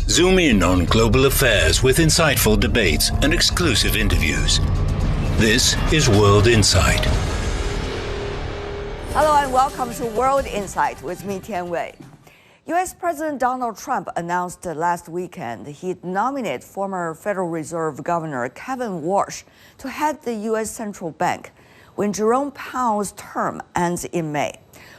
Zoom in on global affairs with insightful debates and exclusive interviews. This is World Insight. Hello and welcome to World Insight with me, Tian Wei. U.S. President Donald Trump announced last weekend he'd nominate former Federal Reserve Governor Kevin Warsh to head the U.S. Central Bank when Jerome Powell's term ends in May.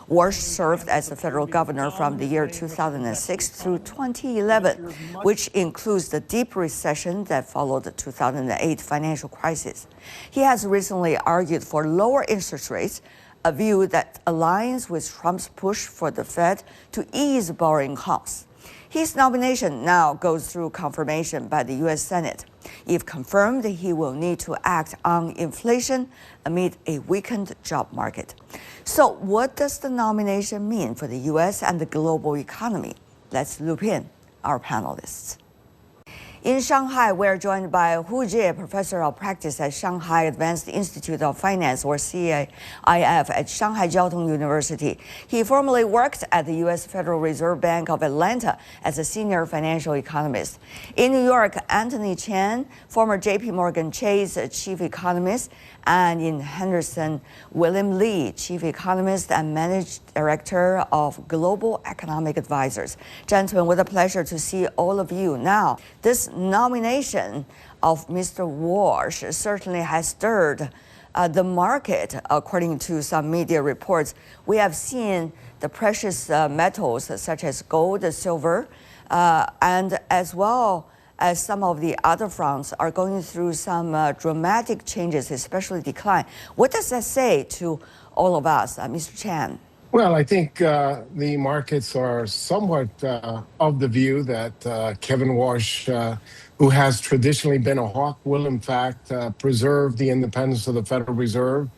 Warsh served as the federal governor from the year 2006 through 2011, which includes the deep recession that followed the 2008 financial crisis. He has recently argued for lower interest rates, a view that aligns with Trump's push for the Fed to ease borrowing costs. His nomination now goes through confirmation by the U.S. Senate. If confirmed, he will need to act on inflation amid a weakened job market. So what does the nomination mean for the U.S. and the global economy? Let's loop in our panelists. In Shanghai, we're joined by Hu Jie, professor of practice at Shanghai Advanced Institute of Finance, or CAIF, at Shanghai Jiao Tong University. He formerly worked at the U.S. Federal Reserve Bank of Atlanta as a senior financial economist. In New York, Anthony Chen, former J.P. Morgan Chase chief economist, and in Henderson, William Lee, chief economist and managing director of Global Economic Advisors. Gentlemen, what a pleasure to see all of you. Now, this nomination of Mr. Warsh certainly has stirred the market, according to some media reports. We have seen the precious metals such as gold, silver, and as well as some of the other fronts are going through some dramatic changes, especially decline. What does that say to all of us, Mr. Chan? Well, I think the markets are somewhat of the view that Kevin Warsh, who has traditionally been a hawk, will in fact preserve the independence of the Federal Reserve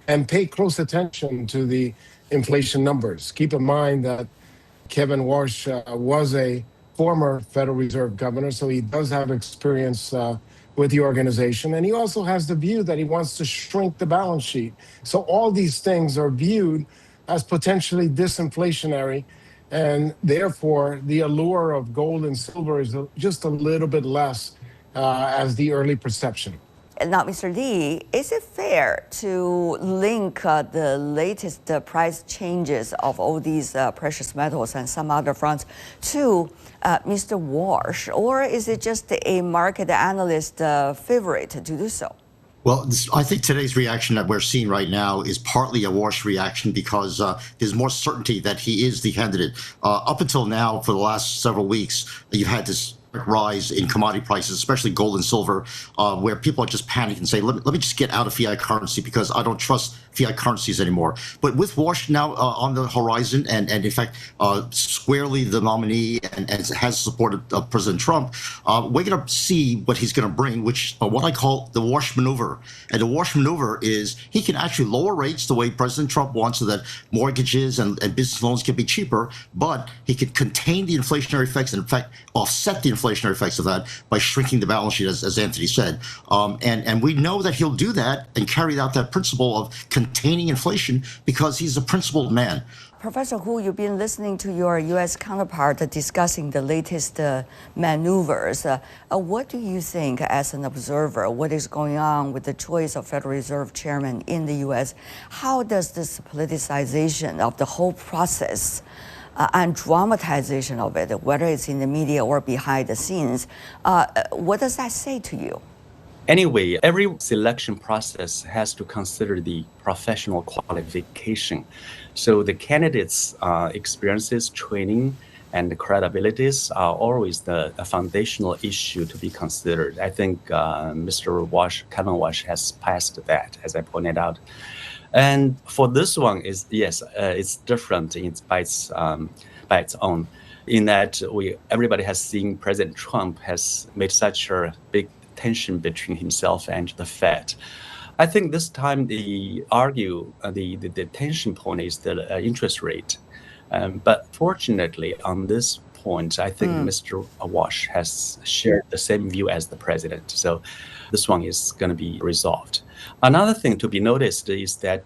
and pay close attention to the inflation numbers. Keep in mind that Kevin Warsh was a former Federal Reserve governor, so he does have experience with the organization. And he also has the view that he wants to shrink the balance sheet. So all these things are viewed as potentially disinflationary, and therefore the allure of gold and silver is just a little bit less as the early perception. Now, Mr. Lee, is it fair to link the latest price changes of all these precious metals and some other fronts to Mr. Warsh, or is it just a market analyst favorite to do so? Well, I think today's reaction that we're seeing right now is partly a Warsh reaction because there's more certainty that he is the candidate. Up until now, for the last several weeks, you've had this rise in commodity prices, especially gold and silver, where people are just panic and say, let me just get out of fiat currency because I don't trust fiat currencies anymore. But with Warsh now on the horizon and in fact, squarely the nominee and has supported President Trump, we're going to see what he's going to bring, which what I call the Warsh maneuver. And the Warsh maneuver is he can actually lower rates the way President Trump wants so that mortgages and business loans can be cheaper, but he can contain the inflationary effects and in fact offset the inflationary effects of that by shrinking the balance sheet, as Anthony said. And we know that he'll do that and carry out that principle of containing inflation because he's a principled man. Professor Hu, you've been listening to your U.S. counterpart discussing the latest maneuvers. What do you think, as an observer, what is going on with the choice of Federal Reserve Chairman in the U.S.? How does this politicization of the whole process and dramatization of it, whether it's in the media or behind the scenes, what does that say to you? Anyway, every selection process has to consider the professional qualification. So the candidates' experiences, training, and the credibilities are always the foundational issue to be considered. I think Mr. Warsh, Kevin Warsh, has passed that, as I pointed out. And for this one, it's different by its own, in that everybody has seen President Trump has made such a big tension between himself and the Fed. I think this time the tension point is the interest rate. But fortunately, on this point, I think Mr. Warsh has shared the same view as the president. So this one is going to be resolved. Another thing to be noticed is that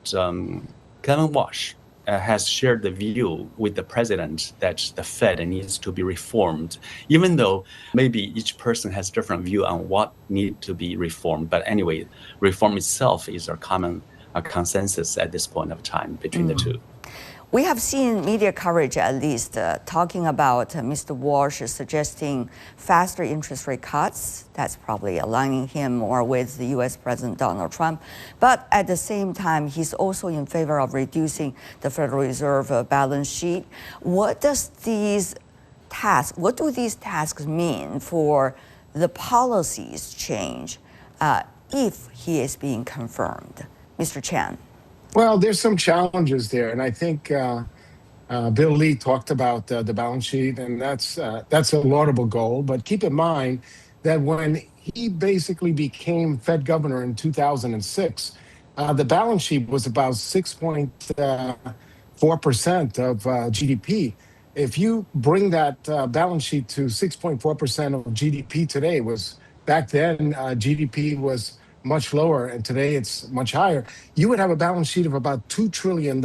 Kevin Warsh has shared the view with the president that the Fed needs to be reformed, even though maybe each person has different view on what need to be reformed. But anyway, reform itself is a common consensus at this point of time between the two. We have seen media coverage, at least, talking about Mr. Warsh suggesting faster interest rate cuts. That's probably aligning him more with the U.S. President Donald Trump. But at the same time, he's also in favor of reducing the Federal Reserve balance sheet. What do these tasks mean for the policies change if he is being confirmed? Mr. Chan. Well, there's some challenges there, and I think Bill Lee talked about the balance sheet, and that's a laudable goal. But keep in mind that when he basically became Fed governor in 2006, the balance sheet was about 6.4% of GDP. If you bring that balance sheet to 6.4% of GDP today, back then GDP was much lower, and today it's much higher, you would have a balance sheet of about $2 trillion.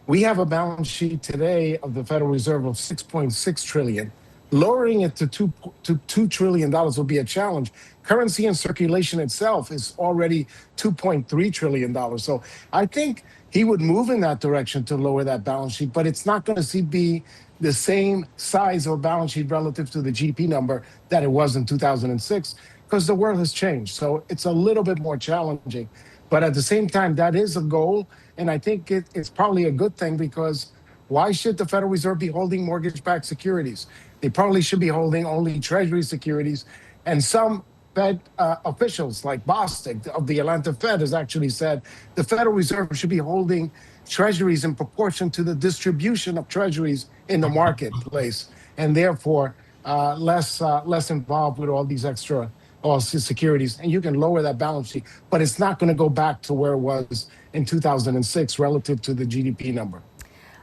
We have a balance sheet today of the Federal Reserve of $6.6 trillion. Lowering it to $2 trillion will be a challenge. Currency in circulation itself is already $2.3 trillion. So I think he would move in that direction to lower that balance sheet, but it's not going to be the same size of a balance sheet relative to the GDP number that it was in 2006. Because the world has changed. So it's a little bit more challenging. But at the same time, that is a goal. And I think it's probably a good thing, because why should the Federal Reserve be holding mortgage-backed securities? They probably should be holding only Treasury securities. And some Fed officials like Bostic of the Atlanta Fed has actually said the Federal Reserve should be holding Treasuries in proportion to the distribution of Treasuries in the marketplace, and therefore less involved with all these extra securities, and you can lower that balance sheet, but it's not going to go back to where it was in 2006 relative to the GDP number.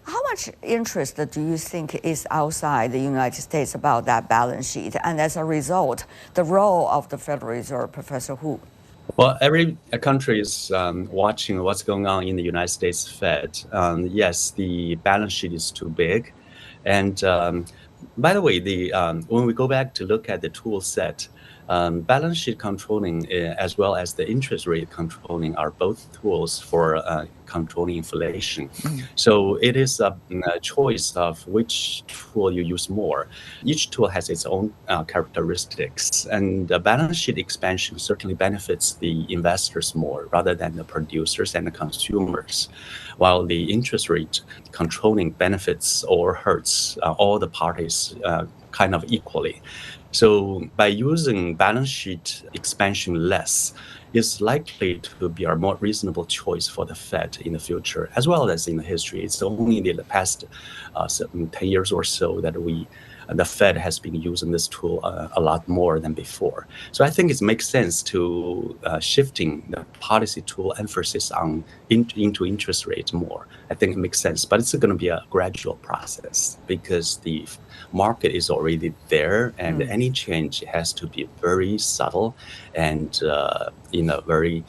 How much interest do you think is outside the United States about that balance sheet? And as a result, the role of the Federal Reserve, Professor Hu? Well, every country is watching what's going on in the United States Fed. Yes, the balance sheet is too big. And by the way, when we go back to look at the tool set, balance sheet controlling as well as the interest rate controlling are both tools for controlling inflation. So it is a choice of which tool you use more. Each tool has its own characteristics, and the balance sheet expansion certainly benefits the investors more rather than the producers and the consumers, while the interest rate controlling benefits or hurts all the parties kind of equally. So by using balance sheet expansion less, is likely to be a more reasonable choice for the Fed in the future, as well as in the history. It's only in the past 10 years or so that the Fed has been using this tool a lot more than before. So I think it makes sense to shifting the policy tool emphasis on into interest rates more. I think it makes sense, but it's going to be a gradual process because the market is already there, and any change has to be very subtle and in a very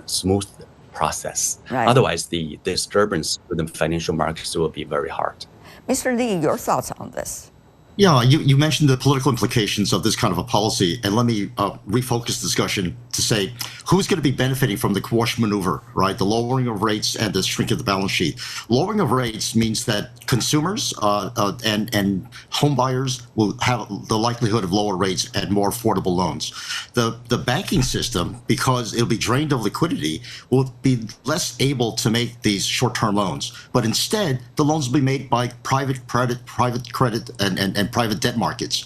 smooth process. Right. Otherwise, the disturbance to the financial markets will be very hard. Mr. Lee, your thoughts on this? Yeah, you mentioned the political implications of this kind of a policy, and let me refocus the discussion to say who's going to be benefiting from the Warsh maneuver, right? The lowering of rates and the shrink of the balance sheet. Lowering of rates means that consumers and home buyers will have the likelihood of lower rates and more affordable loans. The banking system, because it'll be drained of liquidity, will be less able to make these short-term loans, but instead the loans will be made by private credit and private debt markets,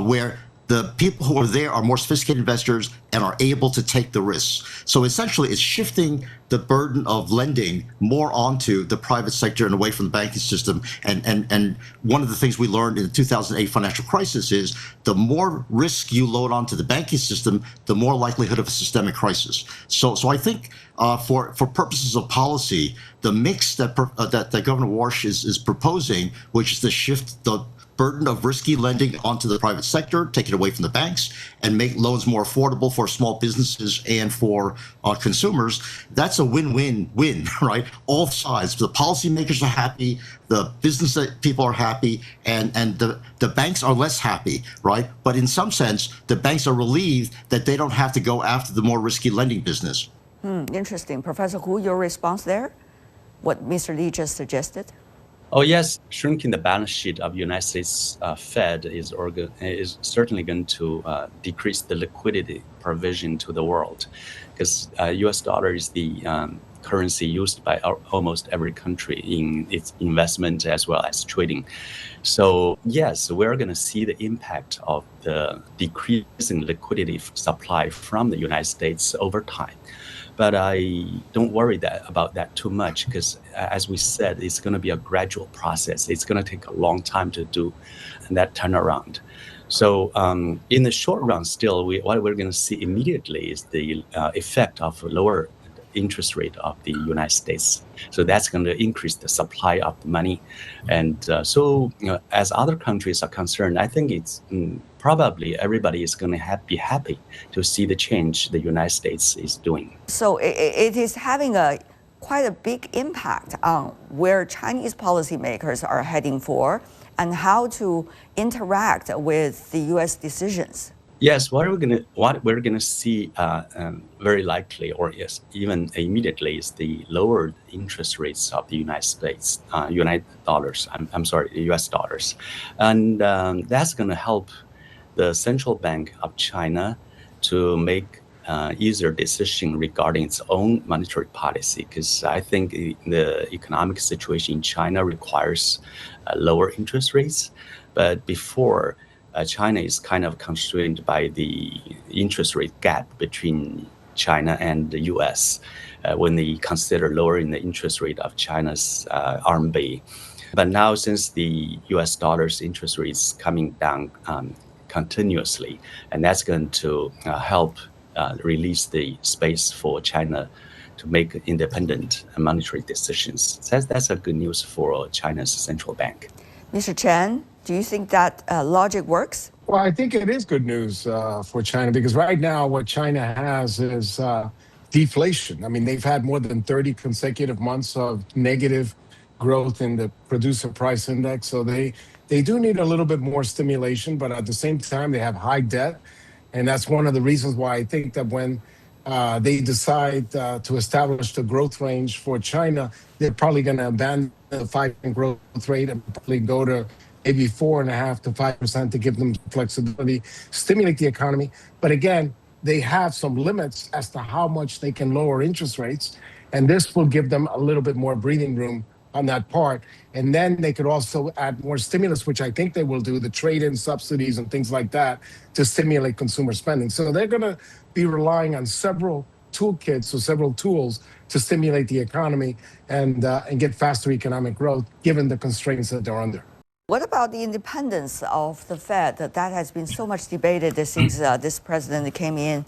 where the people who are there are more sophisticated investors and are able to take the risks. So essentially, it's shifting the burden of lending more onto the private sector and away from the banking system. And one of the things we learned in the 2008 financial crisis is the more risk you load onto the banking system, the more likelihood of a systemic crisis. So I think for purposes of policy, the mix that Governor Warsh is proposing, which is to shift the burden of risky lending onto the private sector, take it away from the banks, and make loans more affordable for small businesses and for consumers, that's a win-win-win, right? All sides. The policymakers are happy, the business people are happy, and the banks are less happy, right? But in some sense, the banks are relieved that they don't have to go after the more risky lending business. Interesting. Professor Hu, your response there? What Mr. Lee just suggested? Oh yes, shrinking the balance sheet of United States Fed is certainly going to decrease the liquidity provision to the world, because U.S. dollar is the currency used by almost every country in its investment as well as trading. So yes, we're going to see the impact of the decreasing liquidity supply from the United States over time. But I don't worry about that too much, because as we said, it's going to be a gradual process. It's going to take a long time to do that turnaround. So in the short run, still, what we're going to see immediately is the effect of lower interest rate of the United States. So that's going to increase the supply of money. And so as other countries are concerned, I think it's probably everybody is going to be happy to see the change the United States is doing. So it is having quite a big impact on where Chinese policymakers are heading for and how to interact with the U.S. decisions. Yes, what we're going to see very likely, or yes, even immediately, is the lowered interest rates of the United States, U.S. dollars, and that's going to help the central bank of China to make easier decision regarding its own monetary policy, because I think the economic situation in China requires lower interest rates, but before. China is kind of constrained by the interest rate gap between China and the U.S. When they consider lowering the interest rate of China's RMB. But now, since the U.S. dollar's interest rate is coming down continuously, and that's going to help release the space for China to make independent monetary decisions. So that's a good news for China's central bank. Mr. Chen, do you think that logic works? Well, I think it is good news for China, because right now what China has is deflation. I mean, they've had more than 30 consecutive months of negative growth in the producer price index. So they do need a little bit more stimulation, but at the same time, they have high debt. And that's one of the reasons why I think that when they decide to establish the growth range for China, they're probably going to abandon the 5% growth rate and probably go to maybe 4.5% to 5% to give them flexibility, stimulate the economy. But again, they have some limits as to how much they can lower interest rates. And this will give them a little bit more breathing room on that part. And then they could also add more stimulus, which I think they will do, the trade-in subsidies and things like that, to stimulate consumer spending. So they're going to be relying on several toolkits or several tools to stimulate the economy and get faster economic growth, given the constraints that they're under. What about the independence of the Fed? That has been so much debated since this president came in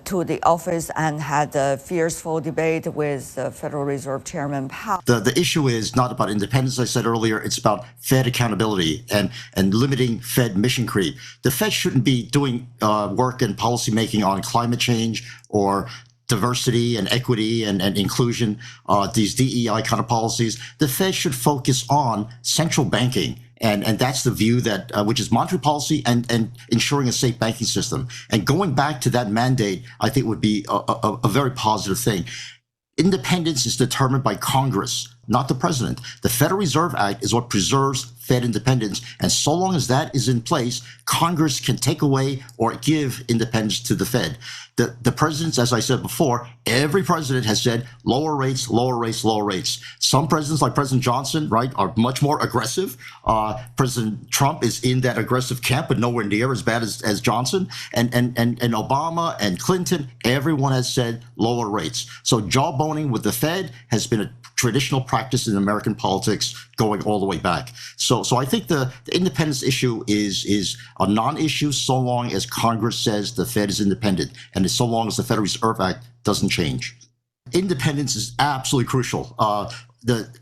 to the office and had a fierceful debate with the Federal Reserve Chairman Powell. The issue is not about independence, I said earlier. It's about Fed accountability and limiting Fed mission creep. The Fed shouldn't be doing work and policymaking on climate change or diversity and equity and inclusion, these DEI kind of policies. The Fed should focus on central banking. And that's the view that which is monetary policy and ensuring a safe banking system. And going back to that mandate, I think would be a very positive thing. Independence is determined by Congress, not the president. The Federal Reserve Act is what preserves Fed independence. And so long as that is in place, Congress can take away or give independence to the Fed. The presidents, as I said before, every president has said lower rates, lower rates, lower rates. Some presidents, like President Johnson, right, are much more aggressive. President Trump is in that aggressive camp, but nowhere near as bad as Johnson. And Obama and Clinton, everyone has said lower rates. So jawboning with the Fed has been a traditional practice in American politics going all the way back. So I think the independence issue is a non-issue so long as Congress says the Fed is independent, and so long as the Federal Reserve Act doesn't change. Independence is absolutely crucial.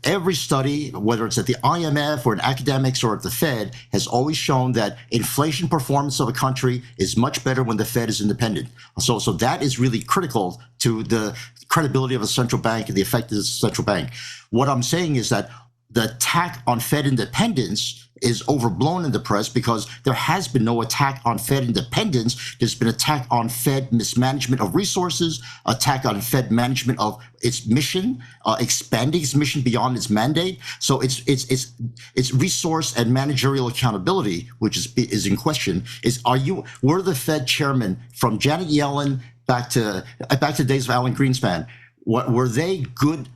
every study, whether it's at the IMF or in academics or at the Fed, has always shown that inflation performance of a country is much better when the Fed is independent. So that is really critical to the credibility of a central bank and the effectiveness of a central bank. What I'm saying is that the attack on Fed independence is overblown in the press because there has been no attack on Fed independence. There's been attack on Fed mismanagement of resources, attack on Fed management of its mission, expanding its mission beyond its mandate. So it's resource and managerial accountability, which is in question. Were the Fed chairman from Janet Yellen back to days of Alan Greenspan? Were they good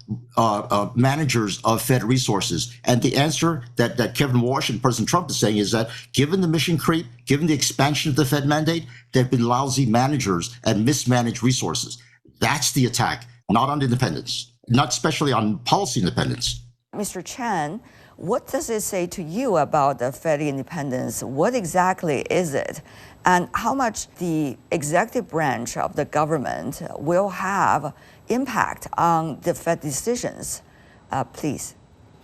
managers of Fed resources? And the answer that Kevin Warsh and President Trump is saying is that given the mission creep, given the expansion of the Fed mandate, they've been lousy managers and mismanaged resources. That's the attack, not on independence, not especially on policy independence. Mr. Chen, what does it say to you about the Fed independence? What exactly is it? And how much the executive branch of the government will have impact on the Fed decisions, please?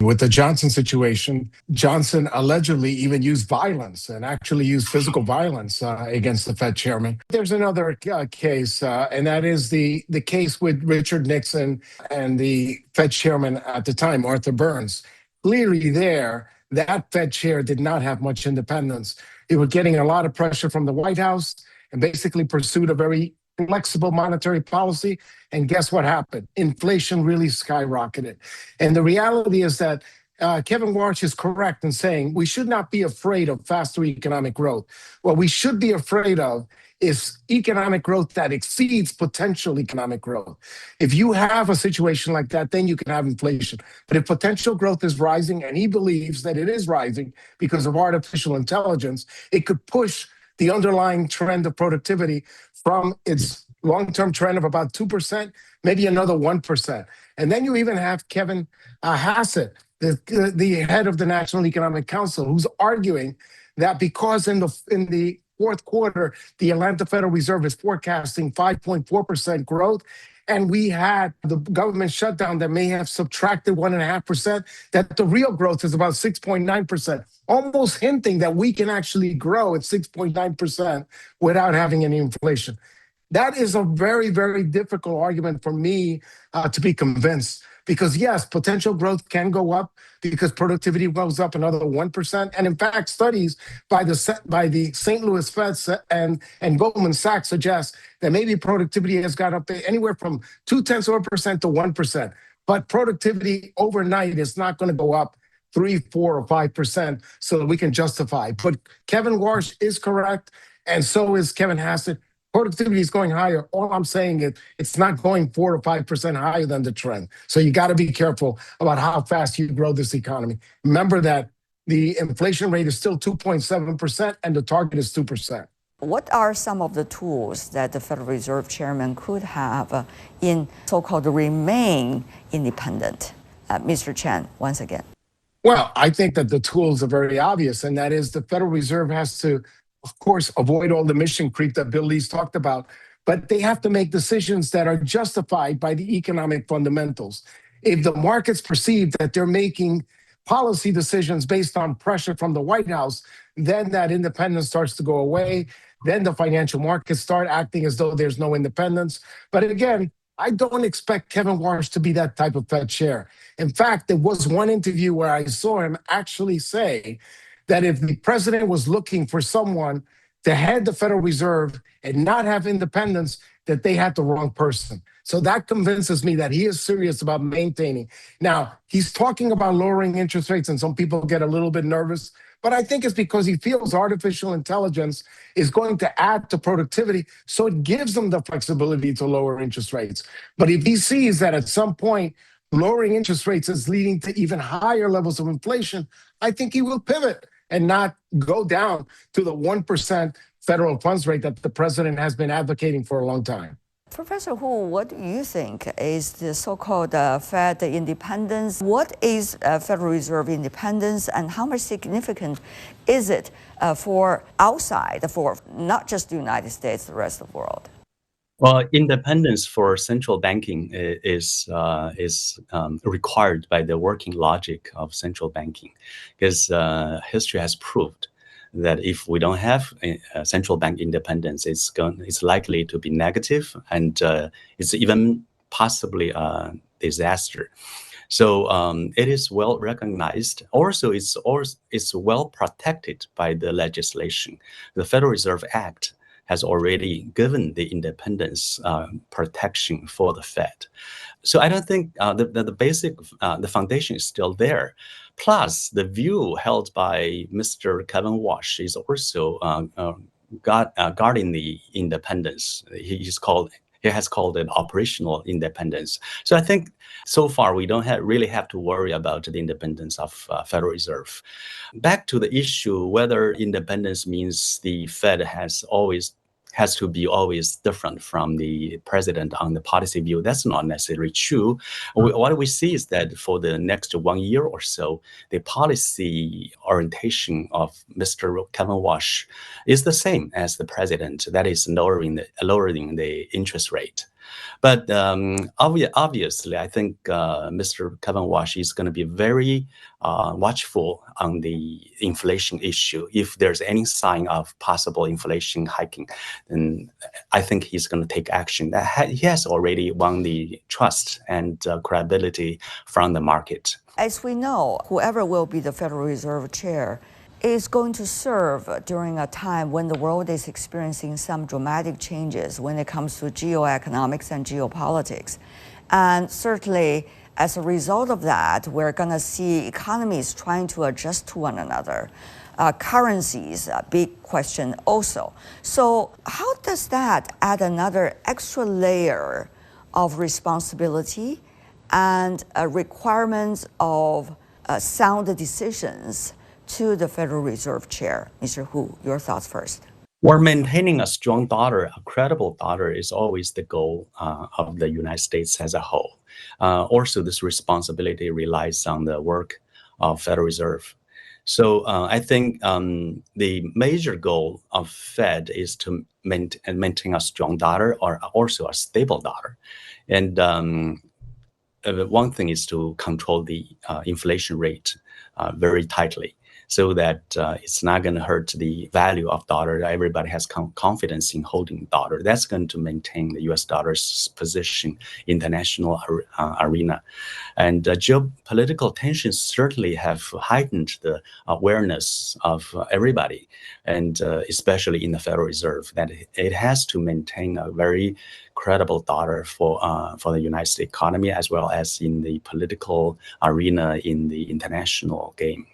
With the Johnson situation, Johnson allegedly even used violence and actually used physical violence against the Fed chairman. There's another case, and that is the case with Richard Nixon and the Fed chairman at the time, Arthur Burns. Clearly there, that Fed chair did not have much independence. They were getting a lot of pressure from the White House and basically pursued a very flexible monetary policy. And guess what happened? Inflation really skyrocketed. And the reality is that Kevin Warsh is correct in saying we should not be afraid of faster economic growth. What we should be afraid of is economic growth that exceeds potential economic growth. If you have a situation like that, then you can have inflation. But if potential growth is rising, and he believes that it is rising because of artificial intelligence, it could push the underlying trend of productivity from its long-term trend of about 2%, maybe another 1%. And then you even have Kevin Hassett, the head of the National Economic Council, who's arguing that because in the fourth quarter, the Atlanta Federal Reserve is forecasting 5.4% growth, and we had the government shutdown that may have subtracted 1.5%, that the real growth is about 6.9%, almost hinting that we can actually grow at 6.9% without having any inflation. That is a very, very difficult argument for me to be convinced. Because yes, potential growth can go up because productivity goes up another 1%. And in fact, studies by the St. Louis Fed and Goldman Sachs suggest that maybe productivity has got up anywhere from 0.2% to 1%. But productivity overnight is not going to go up 3, 4, or 5% so that we can justify. But Kevin Warsh is correct, and so is Kevin Hassett. Productivity is going higher. All I'm saying is it's not going 4 or 5% higher than the trend. So you got to be careful about how fast you grow this economy. Remember that the inflation rate is still 2.7% and the target is 2%. What are some of the tools that the Federal Reserve Chairman could have in so-called remain independent? Mr. Chen, once again. Well, I think that the tools are very obvious, and that is the Federal Reserve has to, of course, avoid all the mission creep that Bill Lee's talked about, but they have to make decisions that are justified by the economic fundamentals. If the markets perceive that they're making policy decisions based on pressure from the White House, then that independence starts to go away. Then the financial markets start acting as though there's no independence. But again, I don't expect Kevin Warsh to be that type of Fed chair. In fact, there was one interview where I saw him actually say that if the president was looking for someone to head the Federal Reserve and not have independence, that they had the wrong person. So that convinces me that he is serious about maintaining. Now, he's talking about lowering interest rates, and some people get a little bit nervous, but I think it's because he feels artificial intelligence is going to add to productivity, so it gives them the flexibility to lower interest rates. But if he sees that at some point, lowering interest rates is leading to even higher levels of inflation, I think he will pivot and not go down to the 1% federal funds rate that the president has been advocating for a long time. Professor Hu, what do you think is the so-called Fed independence? What is Federal Reserve independence, and how much significant is it for outside, for not just the United States, the rest of the world? Well, independence for central banking is required by the working logic of central banking, because history has proved that if we don't have central bank independence, it's likely to be negative, and it's even possibly a disaster. So it is well recognized. Also, it's well protected by the legislation. The Federal Reserve Act has already given the independence protection for the Fed. So I don't think the basic, the foundation is still there. Plus, the view held by Mr. Kevin Warsh is also guarding the independence. He has called it operational independence. So I think so far we don't really have to worry about the independence of Federal Reserve. Back to the issue whether independence means the Fed has to be always different from the president on the policy view. That's not necessarily true. What we see is that for the next 1 year or so, the policy orientation of Mr. Kevin Warsh is the same as the president, that is lowering the interest rate. But obviously, I think Mr. Kevin Warsh is going to be very watchful on the inflation issue. If there's any sign of possible inflation hiking, then I think he's going to take action. He has already won the trust and credibility from the market. As we know, whoever will be the Federal Reserve Chair is going to serve during a time when the world is experiencing some dramatic changes when it comes to geoeconomics and geopolitics. And certainly, as a result of that, we're going to see economies trying to adjust to one another. Currencies, a big question also. So how does that add another extra layer of responsibility and requirements of sound decisions to the Federal Reserve Chair? Mr. Hu, your thoughts first. We're maintaining a strong dollar, a credible dollar is always the goal of the United States as a whole. Also, this responsibility relies on the work of Federal Reserve. So I think the major goal of Fed is to maintain a strong dollar or also a stable dollar. And one thing is to control the inflation rate very tightly, so that it's not going to hurt the value of dollar. Everybody has confidence in holding dollar. That's going to maintain the U.S. dollar's position in international arena. And geopolitical tensions certainly have heightened the awareness of everybody, and especially in the Federal Reserve, that it has to maintain a very credible dollar for the United States economy, as well as in the political arena in the international game.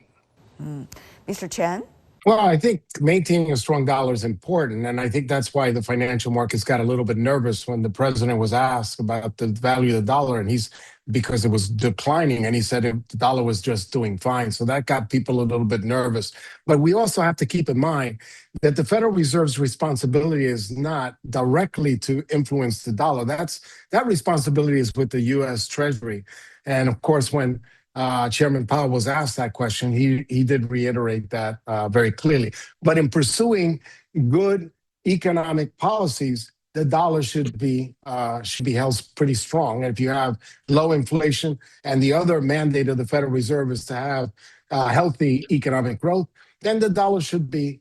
Mr. Chen? Well, I think maintaining a strong dollar is important. And I think that's why the financial markets got a little bit nervous when the president was asked about the value of the dollar. And because it was declining, and he said the dollar was just doing fine. So that got people a little bit nervous. But we also have to keep in mind that the Federal Reserve's responsibility is not directly to influence the dollar. That responsibility is with the U.S. Treasury. And of course, when Chairman Powell was asked that question, he did reiterate that very clearly. But in pursuing good economic policies, the dollar should be held pretty strong. And if you have low inflation, and the other mandate of the Federal Reserve is to have healthy economic growth, then the dollar should be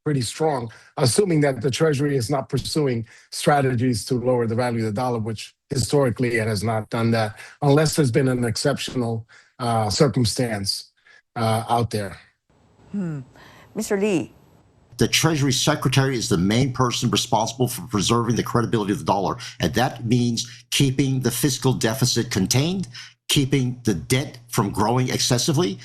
pretty strong, assuming that the Treasury is not pursuing strategies to lower the value of the dollar, which historically it has not done that, unless there's been an exceptional circumstance out there. Mr. Lee. The Treasury Secretary is the main person responsible for preserving the credibility of the dollar. And that means keeping the fiscal deficit contained, keeping the debt from growing excessively,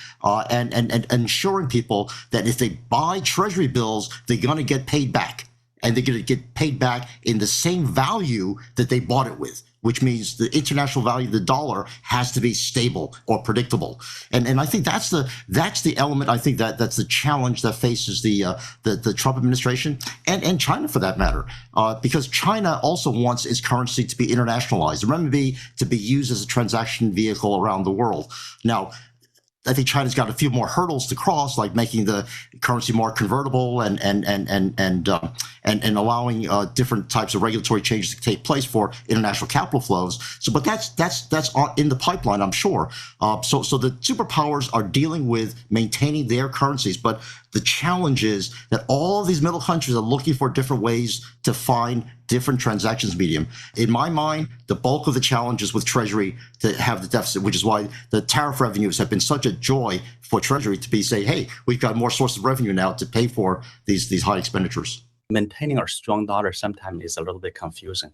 and ensuring people that if they buy Treasury bills, they're going to get paid back. And they're going to get paid back in the same value that they bought it with, which means the international value of the dollar has to be stable or predictable. And I think that's the element. I think that's the challenge that faces the Trump administration and China, for that matter, because China also wants its currency to be internationalized, the renminbi to be used as a transaction vehicle around the world. Now, I think China's got a few more hurdles to cross, like making the currency more convertible and allowing different types of regulatory changes to take place for international capital flows. So, but that's in the pipeline, I'm sure. So the superpowers are dealing with maintaining their currencies, but the challenge is that all of these middle countries are looking for different ways to find different transactions medium. In my mind, the bulk of the challenge is with Treasury to have the deficit, which is why the tariff revenues have been such a joy for Treasury to be say, hey, we've got more sources of revenue now to pay for these high expenditures. Maintaining a strong dollar sometimes is a little bit confusing.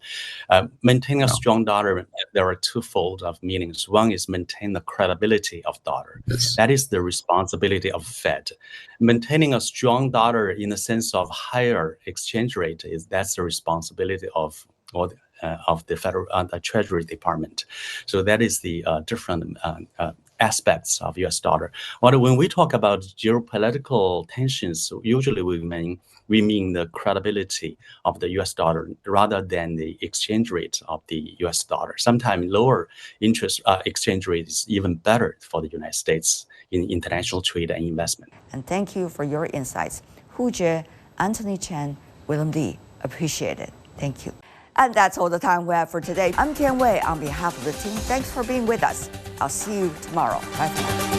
Maintaining a strong dollar, there are twofold of meanings. One is maintain the credibility of dollar. Yes. That is the responsibility of Fed. Maintaining a strong dollar in the sense of higher exchange rate that's the responsibility of the Federal the Treasury Department. So that is the different aspects of U.S. dollar. But when we talk about geopolitical tensions, usually we mean the credibility of the U.S. dollar rather than the exchange rate of the U.S. dollar. Sometimes lower interest exchange rate is even better for the United States in international trade and investment. And thank you for your insights. Hu Jie, Anthony Chen, William Li, appreciate it. Thank you. And that's all the time we have for today. I'm Tian Wei on behalf of the team. Thanks for being with us. I'll see you tomorrow. Bye for now.